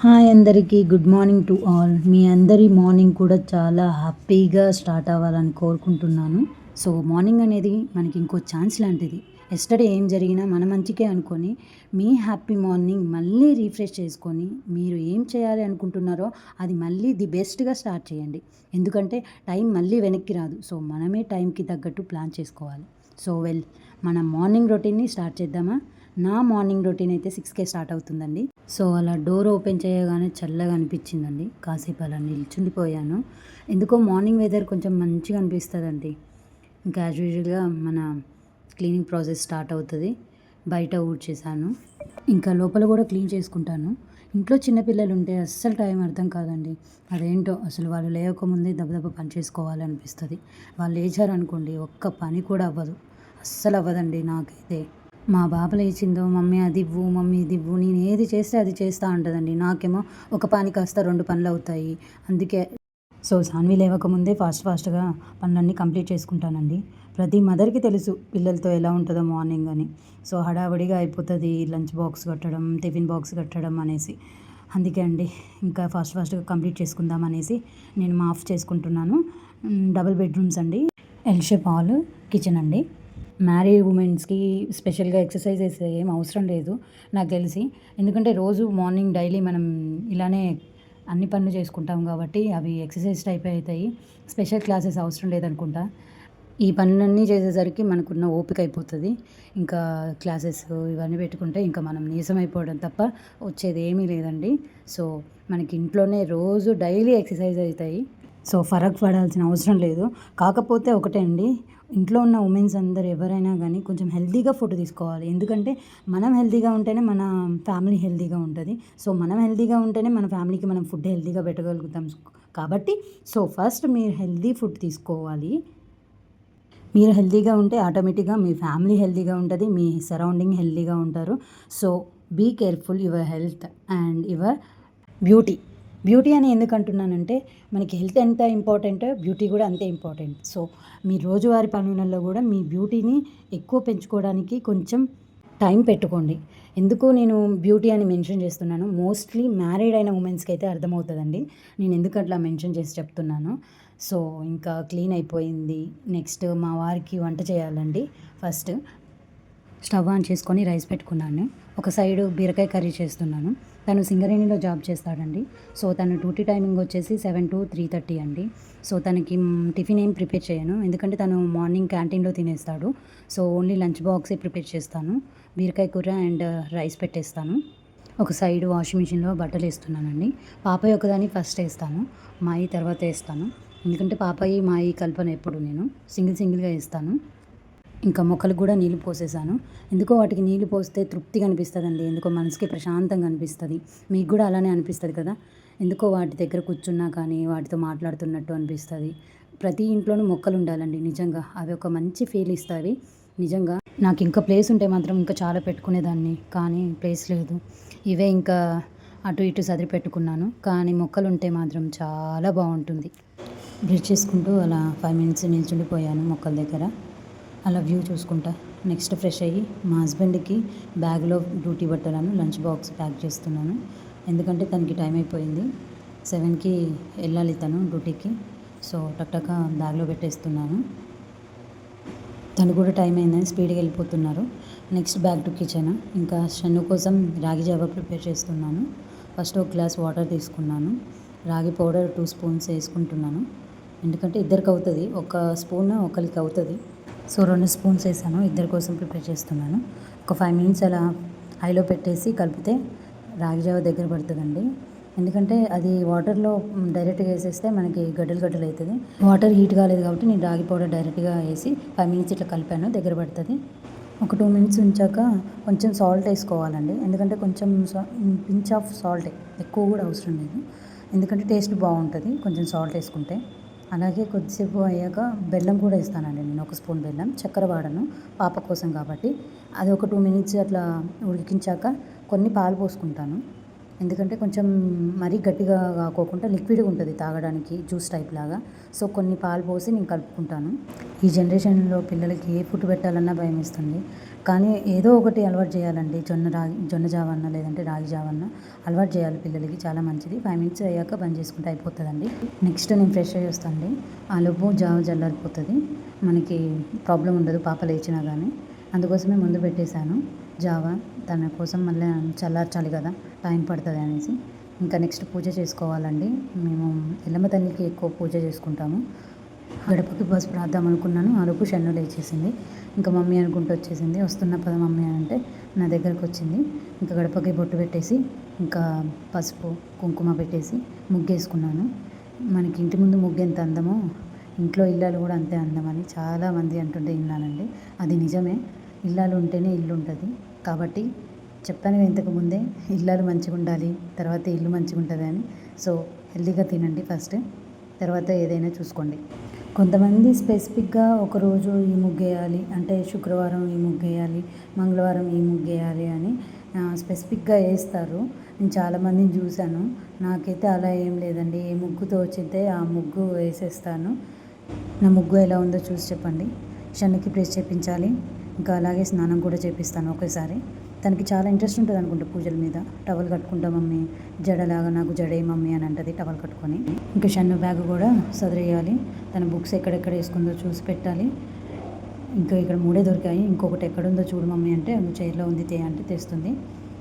Hi అందరికీ good morning to all. మీ అందరి morning కూడా చాలా హ్యాపీగా స్టార్ట్ అవ్వాలని కోరుకుంటున్నాను. సో మార్నింగ్ అనేది మనకి ఇంకో ఛాన్స్ లాంటిది. ఎస్టర్డే ఏం జరిగినా మన మంచికే అనుకొని మీ హ్యాపీ మార్నింగ్ మళ్ళీ రీఫ్రెష్ చేసుకొని మీరు ఏం చేయాలి అనుకుంటున్నారో అది మళ్ళీ ది బెస్ట్గా స్టార్ట్ చేయండి. ఎందుకంటే టైం మళ్ళీ వెనక్కి రాదు. సో మనమే టైంకి తగ్గట్టు ప్లాన్ చేసుకోవాలి. సో మన మార్నింగ్ రొటీన్ని స్టార్ట్ చేద్దామా? నా మార్నింగ్ రొటీన్ అయితే 6కే స్టార్ట్ అవుతుందండి. సో అలా డోర్ ఓపెన్ చేయగానే చల్లగా అనిపించిందండి. కాసేపు అలా నిల్చుండిపోయాను. ఎందుకో మార్నింగ్ వెదర్ కొంచెం మంచిగా అనిపిస్తుందండి. ఇంకా యాజ్ యూజువల్గా మన క్లీనింగ్ ప్రాసెస్ స్టార్ట్ అవుతుంది. బయట ఊడ్చేసాను, ఇంకా లోపల కూడా క్లీన్ చేసుకుంటాను. ఇంట్లో చిన్నపిల్లలు ఉంటే అస్సలు టైం అర్థం కాదండి. అదేంటో అసలు వాళ్ళు లేవకముందే దెబ్బ పని చేసుకోవాలనిపిస్తుంది. వాళ్ళు లేచారనుకోండి ఒక్క పని కూడా అవ్వదు, అస్సలు అవ్వదండి నాకైతే. మా బాబు లేచిందో మమ్మీ అది ఇవ్వు, మమ్మీ ఇది ఇవ్వు, నేను ఏది చేస్తే అది చేస్తూ ఉంటుందండి. నాకేమో ఒక పని కాస్త 2 పనులు అవుతాయి. అందుకే సో సాన్వి లేవకముందే ఫాస్ట్గా పనులన్నీ కంప్లీట్ చేసుకుంటానండి. ప్రతి మదర్కి తెలుసు పిల్లలతో ఎలా ఉంటుందో మార్నింగ్ అని. సో హడావిడిగా అయిపోతుంది లంచ్ బాక్స్ కట్టడం, టిఫిన్ బాక్స్ కట్టడం అనేసి. అందుకే అండి ఇంకా ఫాస్ట్గా కంప్లీట్ చేసుకుందాం అనేసి నేను మాఫ్ చేసుకుంటున్నాను. డబుల్ బెడ్రూమ్స్ అండి, ఎల్ షేప్ హాల్, కిచెన్ అండి. మ్యారీడ్ ఉమెన్స్కి స్పెషల్గా ఎక్సర్సైజెస్ ఏం అవసరం లేదు నాకు తెలిసి. ఎందుకంటే రోజు మార్నింగ్ డైలీ మనం ఇలానే అన్ని పనులు చేసుకుంటాం కాబట్టి అవి ఎక్సర్సైజ్ టైప్ అవుతాయి. స్పెషల్ క్లాసెస్ అవసరం లేదనుకుంటా. ఈ పనులన్నీ చేసేసరికి మనకున్న ఓపిక అయిపోతుంది. ఇంకా క్లాసెస్ ఇవన్నీ పెట్టుకుంటే ఇంకా మనం నీరసం అయిపోవడం తప్ప వచ్చేది ఏమీ లేదండి. సో మనకి ఇంట్లోనే రోజు డైలీ ఎక్సర్సైజ్ అవుతాయి. సో ఫరక్ పడాల్సిన అవసరం లేదు. కాకపోతే ఒకటే అండి, ఇంట్లో ఉన్న ఉమెన్స్ అందరూ ఎవరైనా కానీ కొంచెం హెల్తీగా ఫుడ్ తీసుకోవాలి. ఎందుకంటే మనం హెల్తీగా ఉంటేనే మన ఫ్యామిలీ హెల్తీగా ఉంటుంది. సో మనం హెల్తీగా ఉంటేనే మన ఫ్యామిలీకి మనం ఫుడ్ హెల్తీగా పెట్టగలుగుతాం. కాబట్టి సో ఫస్ట్ మీరు హెల్తీ ఫుడ్ తీసుకోవాలి. మీరు హెల్తీగా ఉంటే ఆటోమేటిక్గా మీ ఫ్యామిలీ హెల్తీగా ఉంటుంది, మీ సరౌండింగ్ హెల్తీగా ఉంటారు. So be careful your health and your beauty. Beauty అని ఎందుకు అంటున్నానంటే మనకి హెల్త్ ఎంత ఇంపార్టెంటో బ్యూటీ కూడా అంతే ఇంపార్టెంట్. సో మీ రోజువారీ పనులలో కూడా మీ బ్యూటీని ఎక్కువ పెంచుకోవడానికి కొంచెం టైం పెట్టుకోండి. ఎందుకు నేను బ్యూటీ అని మెన్షన్ చేస్తున్నాను, మోస్ట్లీ మ్యారీడ్ అయిన ఉమెన్స్కి అయితే అర్థమవుతుందండి నేను ఎందుకు అట్లా మెన్షన్ చేసి చెప్తున్నాను. సో ఇంకా క్లీన్ అయిపోయింది. నెక్స్ట్ మా వారికి వంట చేయాలండి. ఫస్ట్ స్టవ్ ఆన్ చేసుకొని రైస్ పెట్టుకున్నాను. ఒక సైడు బీరకాయ కర్రీ చేస్తున్నాను. తను సింగరేణిలో జాబ్ చేస్తాడండి. సో తను డ్యూటీ టైమింగ్ వచ్చేసి 7 to 3:30 అండి. సో తనకి టిఫిన్ ఏం ప్రిపేర్ చేయను, ఎందుకంటే తను మార్నింగ్ క్యాంటీన్లో తినేస్తాడు. సో ఓన్లీ లంచ్ బాక్సే ప్రిపేర్ చేస్తాను. బీరకాయ కూర అండ్ రైస్ పెట్టేస్తాను. ఒక సైడ్ వాషింగ్ మిషన్లో బట్టలు వేస్తున్నానండి. పాపయ్య ఒకదాన్ని ఫస్ట్ వేస్తాను, మాయి తర్వాత వేస్తాను. ఎందుకంటే పాపయ్య మాయి కల్పన ఎప్పుడు నేను సింగిల్గా వేస్తాను. ఇంకా మొక్కలకు కూడా నీళ్ళు పోసేసాను. ఎందుకో వాటికి నీళ్ళు పోస్తే తృప్తిగా అనిపిస్తుందండి. ఎందుకో మనసుకి ప్రశాంతంగా అనిపిస్తుంది. మీకు కూడా అలానే అనిపిస్తుంది కదా. ఎందుకో వాటి దగ్గర కూర్చున్నా కానీ వాటితో మాట్లాడుతున్నట్టు అనిపిస్తుంది. ప్రతి ఇంట్లోనూ మొక్కలు ఉండాలండి నిజంగా. అవి ఒక మంచి ఫీల్ ఇస్తాయి నిజంగా. నాకు ఇంకా ప్లేస్ ఉంటే మాత్రం ఇంకా చాలా పెట్టుకునేదాన్ని, కానీ ప్లేస్ లేదు. ఇవే ఇంకా అటు ఇటు సదిరి పెట్టుకున్నాను. కానీ మొక్కలు ఉంటే మాత్రం చాలా బాగుంటుంది. బ్రష్ చేసుకుంటూ అలా 5 minutes నిల్చుండిపోయాను మొక్కల దగ్గర, అలా వ్యూ చూసుకుంటా. నెక్స్ట్ ఫ్రెష్ అయ్యి మా హస్బెండ్కి బ్యాగ్లో డ్యూటీ బట్టలను లంచ్ బాక్స్ ప్యాక్ చేస్తున్నాను. ఎందుకంటే తనకి టైం అయిపోయింది, 7కి వెళ్ళాలి తను డ్యూటీకి. సో టక్టక్క బ్యాగ్లో పెట్టేస్తున్నాను. తను కూడా టైం అయిందని స్పీడ్గా వెళ్ళిపోతున్నారు. Next back to kitchen. ఇంకా షన్ను కోసం రాగి జావా ప్రిపేర్ చేస్తున్నాను. ఫస్ట్ ఒక గ్లాస్ వాటర్ తీసుకున్నాను. రాగి పౌడర్ 2 spoons వేసుకుంటున్నాను. ఎందుకంటే ఇద్దరికి అవుతుంది, ఒక స్పూన్ ఒకరికి అవుతుంది. సో 2 spoons వేసాను. ఇద్దరి కోసం ప్రిపేర్ చేస్తున్నాను. ఒక 5 minutes అలా హైలో పెట్టేసి కలిపితే రాగి జావ దగ్గర పడుతుందండి. ఎందుకంటే అది వాటర్లో డైరెక్ట్గా వేసేస్తే మనకి గడ్డలు అవుతుంది. వాటర్ హీట్ కాలేదు కాబట్టి నేను రాగి పౌడర్ డైరెక్ట్గా వేసి 5 minutes ఇట్లా కలిపాను, దగ్గర పడుతుంది. ఒక 2 minutes ఉంచాక కొంచెం సాల్ట్ వేసుకోవాలండి. ఎందుకంటే కొంచెం పించ్ ఆఫ్ సాల్ట్, ఎక్కువ కూడా అవసరం లేదు. ఎందుకంటే టేస్ట్ బాగుంటుంది కొంచెం సాల్ట్ వేసుకుంటే. అలాగే కొద్దిసేపు అయ్యాక బెల్లం కూడా వేస్తానండి నేను, 1 spoon బెల్లం. చక్కెర వాడను పాప కోసం కాబట్టి. అది ఒక 2 minutes అట్లా ఉడికించాక కొన్ని పాలు పోసుకుంటాను. ఎందుకంటే కొంచెం మరీ గట్టిగా కాకోకుండా లిక్విడ్గా ఉంటుంది తాగడానికి, జ్యూస్ టైప్ లాగా. సో కొన్ని పాలు పోసి నేను కలుపుకుంటాను. ఈ జనరేషన్లో పిల్లలకి ఏ ఫుడ్ పెట్టాలన్నా భయం వేస్తుంది. కానీ ఏదో ఒకటి అలవాటు చేయాలండి. జొన్న జావ అన్న లేదంటే రాగి జావ అన్న అలవాటు చేయాలి పిల్లలకి, చాలా మంచిది. 5 మినిట్స్ అయ్యాక బంద్ చేసుకుంటే అయిపోతుందండి. నెక్స్ట్ నేను ఫ్రెష్ అయ్యి వస్తానండి. ఆలోపు జావ చల్లారిపోతుంది, మనకి ప్రాబ్లం ఉండదు పాప లేచినా కానీ. అందుకోసమే ముందు పెట్టేశాను జావ, తన కోసం మళ్ళీ చల్లార్చాలి కదా, టైం పడుతుంది అనేసి. ఇంకా నెక్స్ట్ పూజ చేసుకోవాలండి. మేము ఎల్లమ్మ తల్లికి ఎక్కువ పూజ చేసుకుంటాము. గడపకి పసుపు రాద్దాం అనుకున్నాను, ఆలోపు షన్ను లేచేసింది. ఇంకా మమ్మీ అనుకుంటూ వచ్చేసింది. వస్తున్న పద మమ్మీ అని అంటే నా దగ్గరకు వచ్చింది. ఇంకా గడపకి బొట్టు పెట్టేసి ఇంకా పసుపు కుంకుమ పెట్టేసి ముగ్గేసుకున్నాను. మనకి ఇంటి ముందు ముగ్గు ఎంత అందమో ఇంట్లో ఇల్లాలు కూడా అంతే అందమని చాలామంది అంటుంటే విన్నానండి. అది నిజమే, ఇల్లాలు ఉంటేనే ఇల్లు ఉంటుంది. కాబట్టి చెప్పాను ఇంతకు ముందే, ఇల్లాలు మంచిగా ఉండాలి, తర్వాత ఇల్లు మంచిగా ఉంటుంది అని. సో హెల్తీగా తినండి ఫస్ట్, తర్వాత ఏదైనా చూసుకోండి. కొంతమంది స్పెసిఫిక్గా ఒకరోజు ఈ ముగ్గేయాలి అంటే శుక్రవారం ఈ ముగ్గేయాలి, మంగళవారం ఈ ముగ్గేయాలి అని స్పెసిఫిక్గా వేస్తారు. నేను చాలామందిని చూశాను. నాకైతే అలా ఏం లేదండి, ఏ ముగ్గుతో వచ్చితే ఆ ముగ్గు వేసేస్తాను. నా ముగ్గు ఎలా ఉందో చూసి చెప్పండి. షన్నుకి ప్రెస్ చేయించాలి, ఇంకా అలాగే స్నానం కూడా చేపిస్తాను ఒకేసారి. తనకి చాలా ఇంట్రెస్ట్ ఉంటుంది అనుకుంటా పూజల మీద. టవల్ కట్టుకుంటా మమ్మీ, జడలాగా నాకు జడే మమ్మీ అని అంటది టవల్ కట్టుకొని. ఇంకా షన్ను బ్యాగ్ కూడా సదిరేయాలి, తన బుక్స్ ఎక్కడెక్కడ వేసుకుందో చూసి పెట్టాలి. ఇంకా ఇక్కడ 3 దొరికాయి, ఇంకొకటి ఎక్కడుందో చూడు మమ్మీ అంటే చైర్లో ఉంది అంటే తెస్తుంది.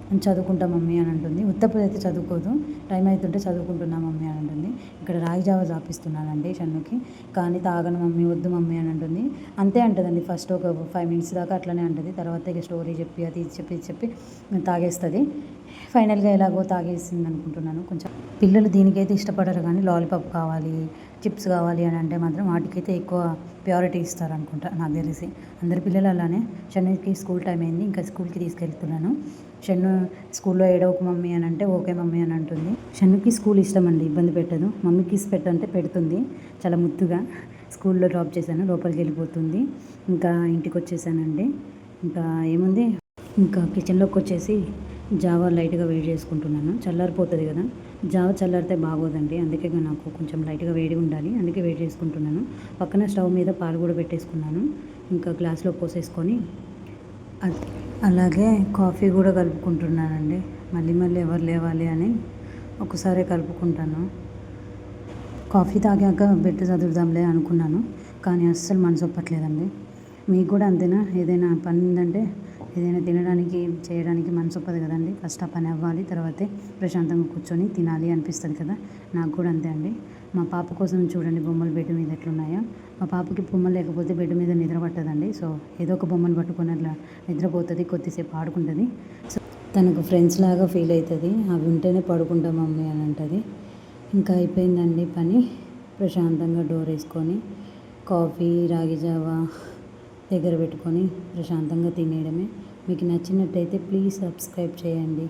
నేను చదువుకుంటా మమ్మీ అని అంటుంది. ఉత్తప్పుడు అయితే చదువుకోదు, టైం అవుతుంటే చదువుకుంటున్నా మమ్మీ అని అంటుంది. ఇక్కడ రాగి జావ జాపిస్తున్నానండి షన్నుకి, కానీ తాగను మమ్మీ, వద్దు మమ్మీ అని అంటుంది. అంతే అంటదండి, ఫస్ట్ ఒక 5 మినిట్స్ దాకా అట్లనే అంటుంది. తర్వాత ఇక స్టోరీ చెప్పి అది చెప్పి తాగేస్తుంది. ఫైనల్గా ఎలాగో తాగేసింది అనుకుంటున్నాను. కొంచెం పిల్లలు దీనికైతే ఇష్టపడరు, కానీ లాలీపాప్ కావాలి, చిప్స్ కావాలి అని అంటే మాత్రం వాటికైతే ఎక్కువ ప్రియారిటీ ఇస్తారు అనుకుంటా నాకు తెలిసి. అందరి పిల్లలు అలానే. షన్నుకి స్కూల్ టైం అయింది, ఇంకా స్కూల్కి తీసుకెళ్తున్నాను. షన్ను స్కూల్లో ఏడవకు మమ్మీ అని అంటే ఓకే మమ్మీ అని అంటుంది. షన్నుకి స్కూల్ ఇష్టం అండి, ఇబ్బంది పెట్టదు. మమ్మీకి కిస్ పెట్టంటే పెడుతుంది చాలా ముద్దుగా. స్కూల్లో డ్రాప్ చేశాను, లోపలికి వెళ్ళిపోతుంది. ఇంకా ఇంటికి వచ్చేసానండి. ఇంకా ఏముంది, ఇంకా కిచెన్లోకి వచ్చేసి జావా లైట్గా వేడి చేసుకుంటున్నాను. చల్లారిపోతుంది కదా, జావ చల్లారితే బాగోదండి, అందుకే నాకు కొంచెం లైట్గా వేడి ఉండాలి, అందుకే వేడి చేసుకుంటున్నాను. పక్కన స్టవ్ మీద పాలు కూడా పెట్టేసుకున్నాను. ఇంకా గ్లాస్లో పోసేసుకొని అలాగే కాఫీ కూడా కలుపుకుంటున్నానండి. మళ్ళీ ఎవరు లేవాలి అని ఒకసారి కలుపుకుంటాను. కాఫీ తాగాక బెడ్ చదువుదాంలే అనుకున్నాను, కానీ అస్సలు మనసు ఒప్పట్లేదండి. మీకు కూడా అంతేనా? ఏదైనా పని ఉందంటే, ఏదైనా తినడానికి చేయడానికి మనసు ఒప్పదు కదండి. ఫస్ట్ ఆ పని అవ్వాలి, తర్వాతే ప్రశాంతంగా కూర్చొని తినాలి అనిపిస్తుంది కదా. నాకు కూడా అంతే అండి. మా పాప కోసం చూడండి బొమ్మలు బెడ్ మీద ఎట్లున్నాయో. మా పాపకి బొమ్మలు లేకపోతే బెడ్ మీద నిద్ర పట్టదండి. సో ఏదో ఒక బొమ్మను పట్టుకొని అట్లా నిద్రపోతుంది, కొద్దిసేపు ఆడుకుంటుంది. సో తనకు ఫ్రెండ్స్ లాగా ఫీల్ అవుతుంది, అవి ఉంటేనే పడుకుంటాం మమ్మీ అని అంటుంది. ఇంకా అయిపోయిందండి పని. ప్రశాంతంగా డోర్ వేసుకొని కాఫీ రాగి జావా దగ్గర పెట్టుకొని ప్రశాంతంగా తినేయడమే. మీకు నచ్చినట్టయితే ప్లీజ్ సబ్స్క్రైబ్ చేయండి.